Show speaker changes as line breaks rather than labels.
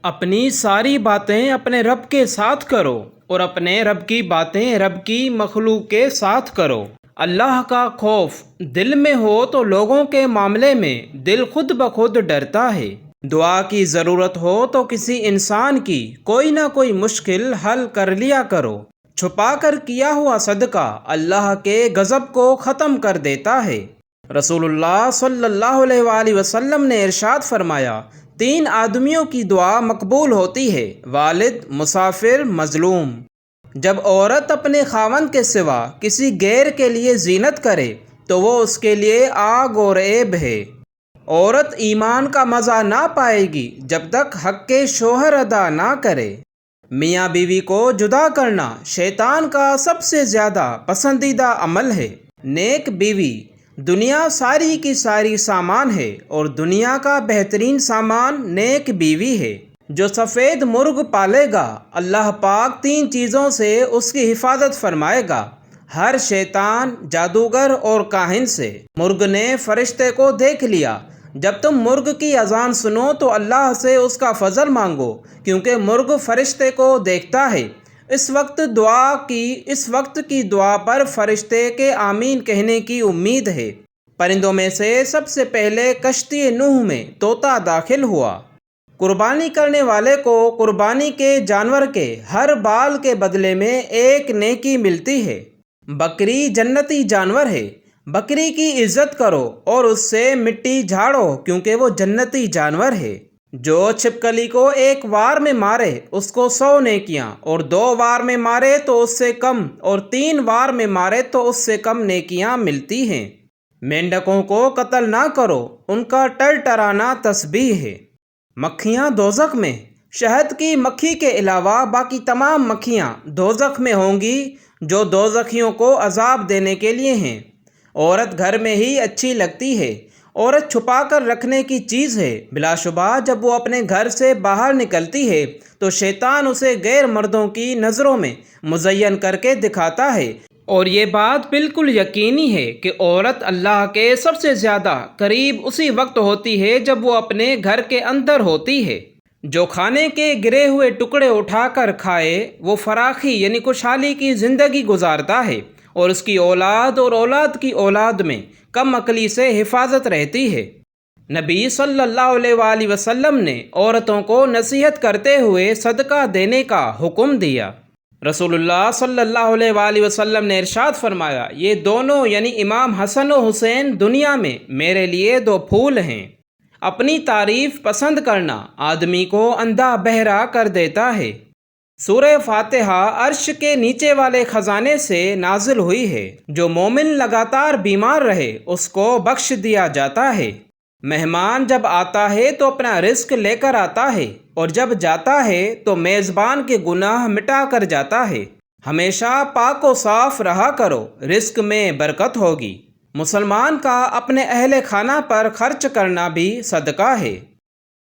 اپنی ساری باتیں اپنے رب کے ساتھ کرو اور اپنے رب کی باتیں رب کی مخلوق کے ساتھ کرو۔ اللہ کا خوف دل میں ہو تو لوگوں کے معاملے میں دل خود بخود ڈرتا ہے۔ دعا کی ضرورت ہو تو کسی انسان کی کوئی نہ کوئی مشکل حل کر لیا کرو۔ چھپا کر کیا ہوا صدقہ اللہ کے غضب کو ختم کر دیتا ہے۔ رسول اللہ صلی اللہ علیہ وآلہ وسلم نے ارشاد فرمایا، 3 آدمیوں کی دعا مقبول ہوتی ہے: والد، مسافر، مظلوم۔ جب عورت اپنے خاوند کے سوا کسی غیر کے لیے زینت کرے تو وہ اس کے لیے آگ اور عیب ہے۔ عورت ایمان کا مزہ نہ پائے گی جب تک حق کے شوہر ادا نہ کرے۔ میاں بیوی کو جدا کرنا شیطان کا سب سے زیادہ پسندیدہ عمل ہے۔ نیک بیوی دنیا ساری کی ساری سامان ہے اور دنیا کا بہترین سامان نیک بیوی ہے۔ جو سفید مرغ پالے گا اللہ پاک 3 چیزوں سے اس کی حفاظت فرمائے گا: ہر شیطان، جادوگر اور کاہن سے۔ مرغ نے فرشتے کو دیکھ لیا۔ جب تم مرغ کی اذان سنو تو اللہ سے اس کا فضل مانگو، کیونکہ مرغ فرشتے کو دیکھتا ہے۔ اس وقت کی دعا پر فرشتے کے آمین کہنے کی امید ہے۔ پرندوں میں سے سب سے پہلے کشتی نوح میں طوطا داخل ہوا۔ قربانی کرنے والے کو قربانی کے جانور کے ہر بال کے بدلے میں 1 نیکی ملتی ہے۔ بکری جنتی جانور ہے۔ بکری کی عزت کرو اور اس سے مٹی جھاڑو، کیونکہ وہ جنتی جانور ہے۔ جو چھپکلی کو 1 وار میں مارے اس کو 100 نیکیاں، اور 2 وار میں مارے تو اس سے کم، اور 3 وار میں مارے تو اس سے کم نیکیاں ملتی ہیں۔ مینڈکوں کو قتل نہ کرو، ان کا ٹرٹرانا تسبیح ہے۔ مکھیاں دوزخ میں، شہد کی مکھی کے علاوہ باقی تمام مکھیاں دوزخ میں ہوں گی، جو دوزخیوں کو عذاب دینے کے لیے ہیں۔ عورت گھر میں ہی اچھی لگتی ہے۔ عورت چھپا کر رکھنے کی چیز ہے۔ بلا شبہ جب وہ اپنے گھر سے باہر نکلتی ہے تو شیطان اسے غیر مردوں کی نظروں میں مزین کر کے دکھاتا ہے، اور یہ بات بالکل یقینی ہے کہ عورت اللہ کے سب سے زیادہ قریب اسی وقت ہوتی ہے جب وہ اپنے گھر کے اندر ہوتی ہے۔ جو کھانے کے گرے ہوئے ٹکڑے اٹھا کر کھائے وہ فراخی یعنی خوشحالی کی زندگی گزارتا ہے، اور اس کی اولاد اور اولاد کی اولاد میں کم عقلی سے حفاظت رہتی ہے۔ نبی صلی اللہ علیہ وآلہ وسلم نے عورتوں کو نصیحت کرتے ہوئے صدقہ دینے کا حکم دیا۔ رسول اللہ صلی اللہ علیہ وآلہ وسلم نے ارشاد فرمایا، یہ دونوں یعنی امام حسن و حسین دنیا میں میرے لیے 2 پھول ہیں۔ اپنی تعریف پسند کرنا آدمی کو اندھا بہرا کر دیتا ہے۔ سورہ فاتحہ عرش کے نیچے والے خزانے سے نازل ہوئی ہے۔ جو مومن لگاتار بیمار رہے اس کو بخش دیا جاتا ہے۔ مہمان جب آتا ہے تو اپنا رزق لے کر آتا ہے، اور جب جاتا ہے تو میزبان کے گناہ مٹا کر جاتا ہے۔ ہمیشہ پاک و صاف رہا کرو، رزق میں برکت ہوگی۔ مسلمان کا اپنے اہل خانہ پر خرچ کرنا بھی صدقہ ہے۔